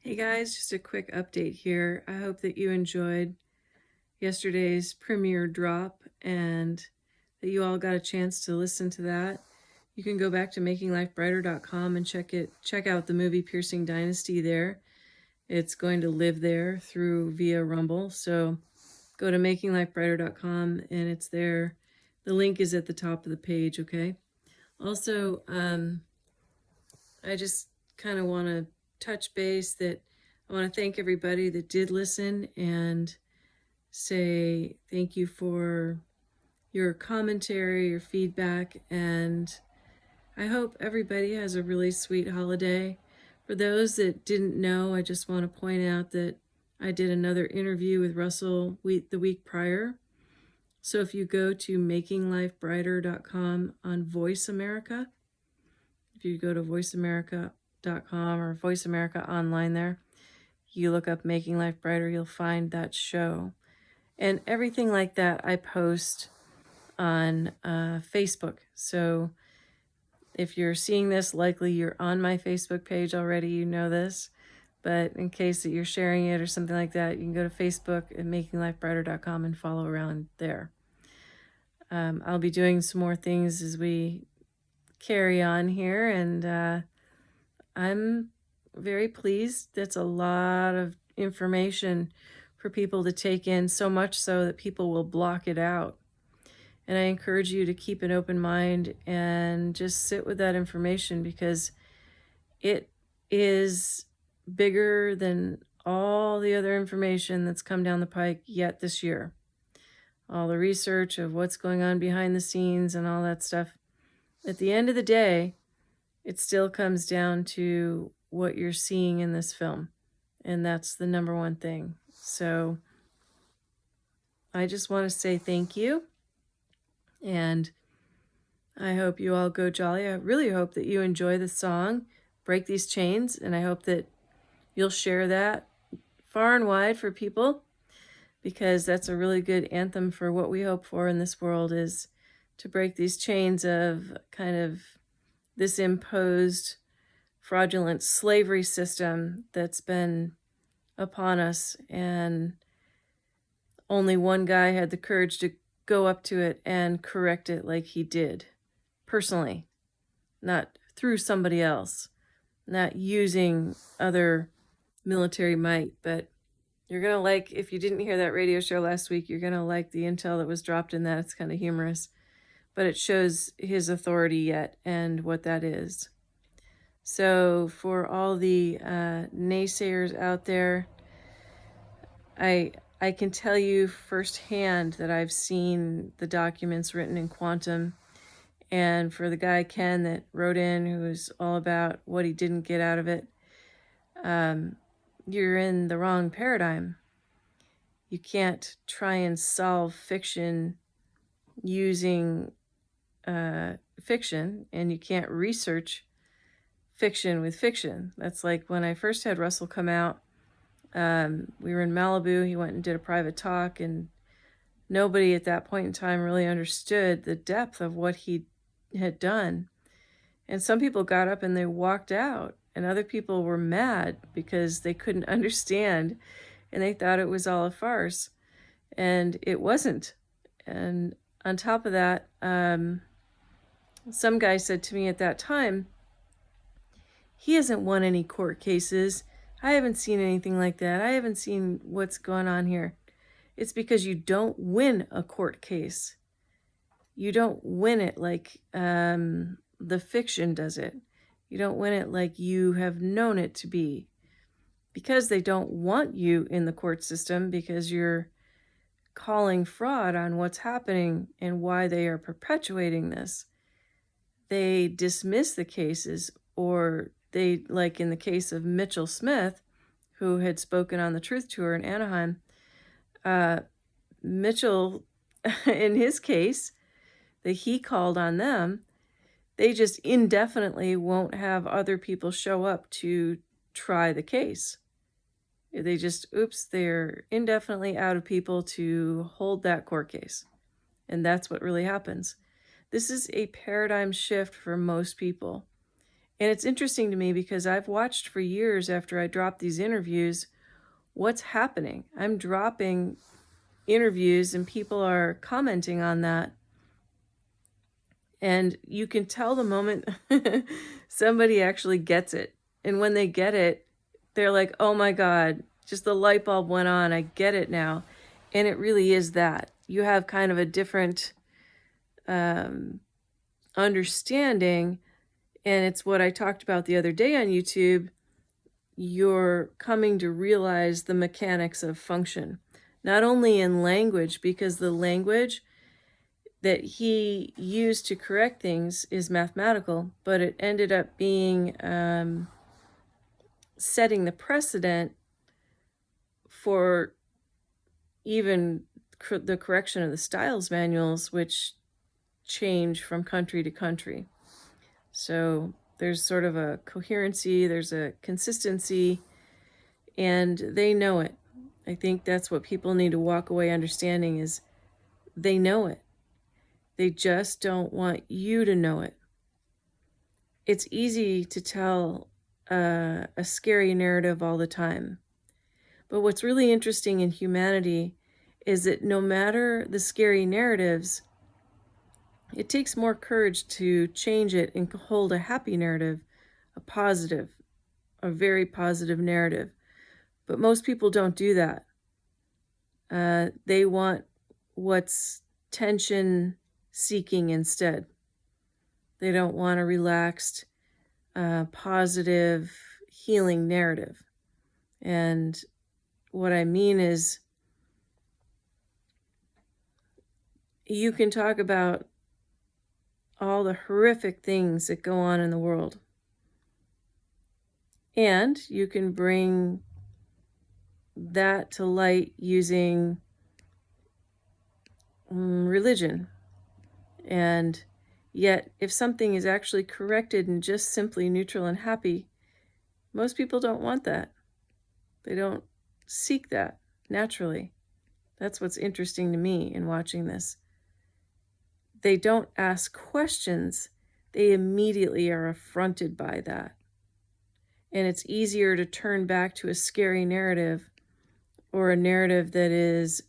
Hey guys, just a quick update here. I hope that you enjoyed yesterday's premiere drop and that you all got a chance to listen to that. You can go back to makinglifebrighter.com and check out the movie Piercing Dynasty there. It's going to live there via Rumble. So go to makinglifebrighter.com and it's there. The link is at the top of the page, okay? Also, I just kind of want to touch base that I want to thank everybody that did listen and say thank you for your commentary, your feedback, and I hope everybody has a really sweet holiday. For those that didn't know, I just want to point out that I did another interview with Russell the week prior. So if you go to makinglifebrighter.com on Voice America, if you go to voiceamerica.com or Voice America online there, you look up Making Life Brighter, you'll find that show. And everything like that I post on Facebook. So if you're seeing this, likely you're on my Facebook page already, you know this. But in case that you're sharing it or something like that, you can go to Facebook at makinglifebrighter.com and follow around there. I'll be doing some more things as we carry on here, and I'm very pleased. That's a lot of information for people to take in, so much so that people will block it out. And I encourage you to keep an open mind and just sit with that information because it is bigger than all the other information that's come down the pike yet this year. All the research of what's going on behind the scenes and all that stuff. At the end of the day, it still comes down to what you're seeing in this film. And that's the number one thing. So I just want to say thank you. And I hope you all go jolly. I really hope that you enjoy the song, Break These Chains. And I hope that you'll share that far and wide for people, because that's a really good anthem for what we hope for in this world, is to break these chains of kind of this imposed fraudulent slavery system that's been upon us. And only one guy had the courage to go up to it and correct it like he did, personally, not through somebody else, not using other military might. But you're going to like, if you didn't hear that radio show last week, you're going to like the intel that was dropped in that. It's kind of humorous, but it shows his authority yet and what that is. So for all the naysayers out there, I can tell you firsthand that I've seen the documents written in quantum. And for the guy, Ken, that wrote in, who was all about what he didn't get out of it, you're in the wrong paradigm. You can't try and solve fiction using fiction, and you can't research fiction with fiction. That's like when I first had Russell come out, we were in Malibu, he went and did a private talk, and nobody at that point in time really understood the depth of what he had done. And some people got up and they walked out, and other people were mad because they couldn't understand and they thought it was all a farce, and it wasn't. And on top of that, some guy said to me at that time, he hasn't won any court cases. I haven't seen anything like that. I haven't seen what's going on here. It's because you don't win a court case. You don't win it like the fiction does it. You don't win it like you have known it to be. Because they don't want you in the court system, because you're calling fraud on what's happening and why they are perpetuating this. They dismiss the cases, or they, like in the case of Mitchell Smith, who had spoken on the Truth Tour in Anaheim, Mitchell, in his case, that he called on them, they just indefinitely won't have other people show up to try the case. They just, they're indefinitely out of people to hold that court case. And that's what really happens. This is a paradigm shift for most people. And it's interesting to me because I've watched for years after I dropped these interviews, what's happening. I'm dropping interviews and people are commenting on that. And you can tell the moment somebody actually gets it. And when they get it, they're like, oh my God, just the light bulb went on. I get it now. And it really is that. You have kind of a different understanding. And it's what I talked about the other day on YouTube. You're coming to realize the mechanics of function, not only in language, because the language that he used to correct things is mathematical, but it ended up being setting the precedent for even the correction of the styles manuals, which change from country to country. So there's sort of a coherency, there's a consistency, and they know it. I think that's what people need to walk away understanding is they know it. They just don't want you to know it. It's easy to tell a scary narrative all the time. But what's really interesting in humanity is that no matter the scary narratives, it takes more courage to change it and hold a happy narrative, a very positive narrative. But most people don't do that. They want what's tension seeking instead. They don't want a relaxed, positive, healing narrative. And what I mean is, you can talk about all the horrific things that go on in the world. And you can bring that to light using religion. And yet, if something is actually corrected and just simply neutral and happy, most people don't want that. They don't seek that naturally. That's what's interesting to me in watching this. They don't ask questions. They immediately are affronted by that. And it's easier to turn back to a scary narrative or a narrative that is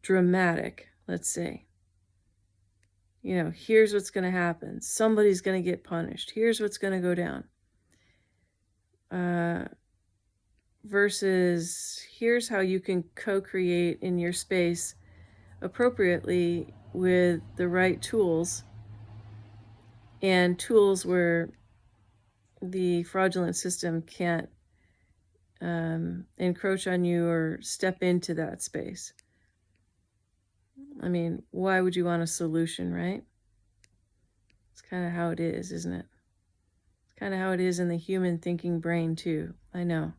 dramatic, let's say. You know, here's what's going to happen. Somebody's going to get punished. Here's what's going to go down. Versus here's how you can co-create in your space appropriately with the right tools, and tools where the fraudulent system can't encroach on you or step into that space. I mean, why would you want a solution, right? It's kind of how it is, isn't it? It's kind of how it is in the human thinking brain too. I know.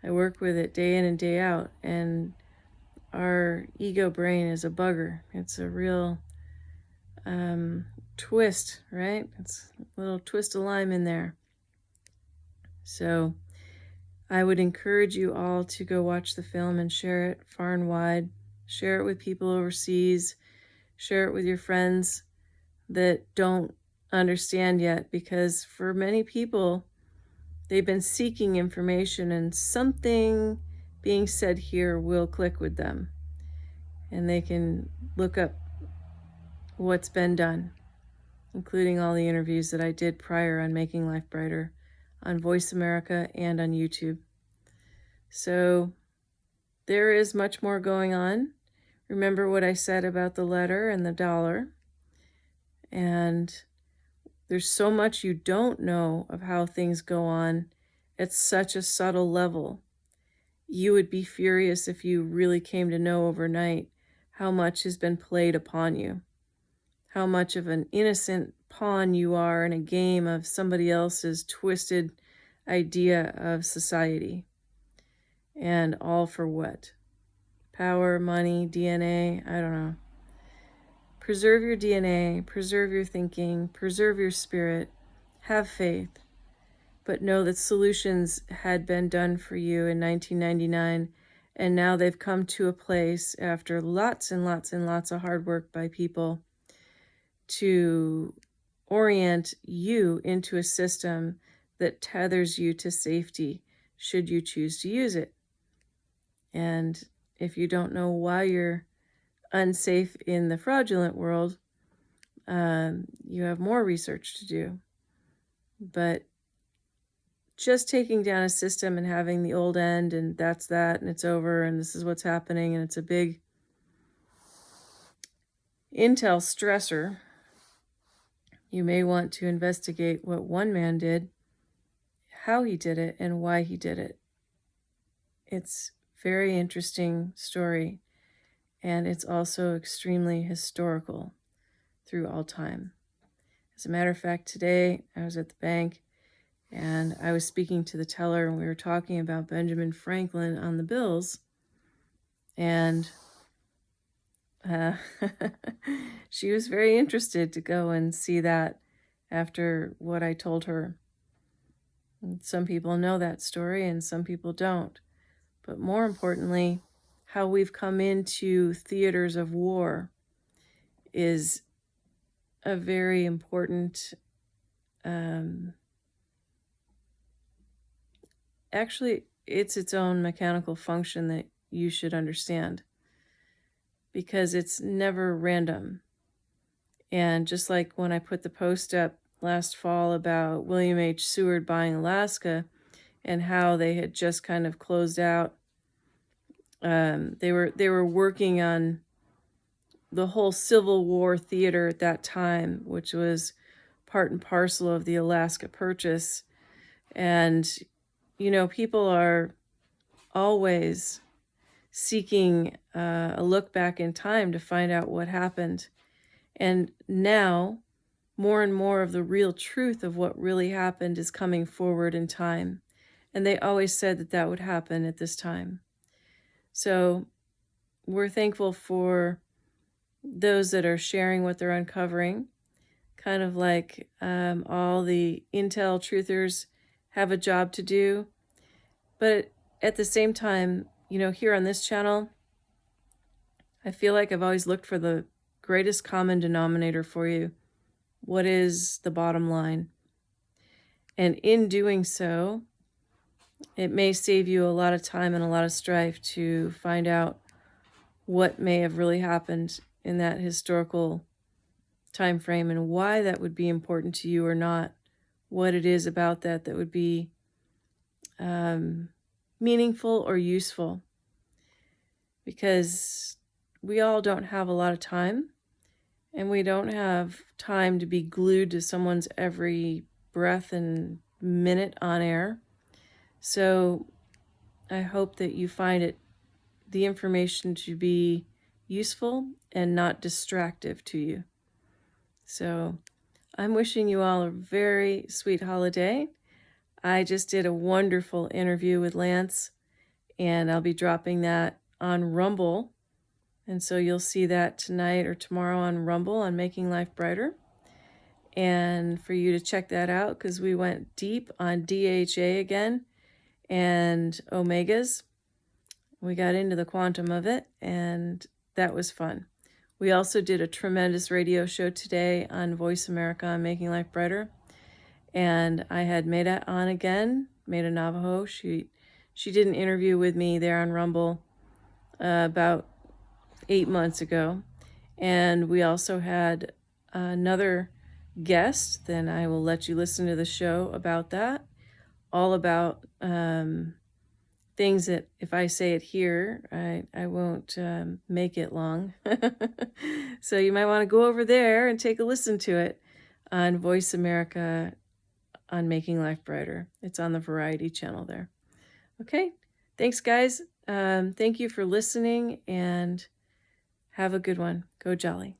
I work with it day in and day out, and our ego brain is a bugger. It's a real twist, right? It's a little twist of lime in there. So I would encourage you all to go watch the film and share it far and wide. Share it with people overseas. Share it with your friends that don't understand yet, because for many people, they've been seeking information and something being said here will click with them. And they can look up what's been done, including all the interviews that I did prior on Making Life Brighter on VoiceAmerica and on YouTube. So there is much more going on. Remember what I said about the letter and the dollar. And there's so much you don't know of how things go on at such a subtle level. You would be furious if you really came to know overnight how much has been played upon you, how much of an innocent pawn you are in a game of somebody else's twisted idea of society. And all for what? Power, money, DNA, I don't know. Preserve your DNA, preserve your thinking, preserve your spirit, have faith, but know that solutions had been done for you in 1999, and now they've come to a place after lots and lots and lots of hard work by people to orient you into a system that tethers you to safety should you choose to use it. And if you don't know why you're unsafe in the fraudulent world, you have more research to do. But just taking down a system and having the old end and that's that and it's over and this is what's happening and it's a big intel stressor, you may want to investigate what one man did, how he did it, and why he did it. It's a very interesting story, and it's also extremely historical through all time. As a matter of fact, today I was at the bank and I was speaking to the teller and we were talking about Benjamin Franklin on the bills, and she was very interested to go and see that after what I told her. Some people know that story and some people don't. But more importantly, how we've come into theaters of war is a very important, actually, it's its own mechanical function that you should understand, because it's never random. And just like when I put the post up last fall about William H. Seward buying Alaska and how they had just kind of closed out, they were working on the whole Civil War theater at that time, which was part and parcel of the Alaska Purchase. And, you know, people are always seeking a look back in time to find out what happened. And now, more and more of the real truth of what really happened is coming forward in time. And they always said that that would happen at this time. So we're thankful for those that are sharing what they're uncovering, kind of like all the intel truthers have a job to do. But at the same time, you know, here on this channel, I feel like I've always looked for the greatest common denominator for you. What is the bottom line? And in doing so, it may save you a lot of time and a lot of strife to find out what may have really happened in that historical time frame and why that would be important to you or not, what it is about that that would be meaningful or useful. Because we all don't have a lot of time, and we don't have time to be glued to someone's every breath and minute on air. So I hope that you find the information to be useful and not distractive to you. So I'm wishing you all a very sweet holiday. I just did a wonderful interview with Lance, and I'll be dropping that on Rumble. And so you'll see that tonight or tomorrow on Rumble on Making Life Brighter. And for you to check that out, because we went deep on DHA again and omegas. We got into the quantum of it, and that was fun. We also did a tremendous radio show today on VoiceAmerica on Making Life Brighter. And I had Maida on again, Maida Navajo. She did an interview with me there on Rumble about 8 months ago. And we also had another guest. Then I will let you listen to the show about that. All about things that if I say it here, I won't make it long. So you might want to go over there and take a listen to it on Voice America on Making Life Brighter. It's on the Variety channel there. Okay, thanks guys. Thank you for listening and have a good one. Go Jolly.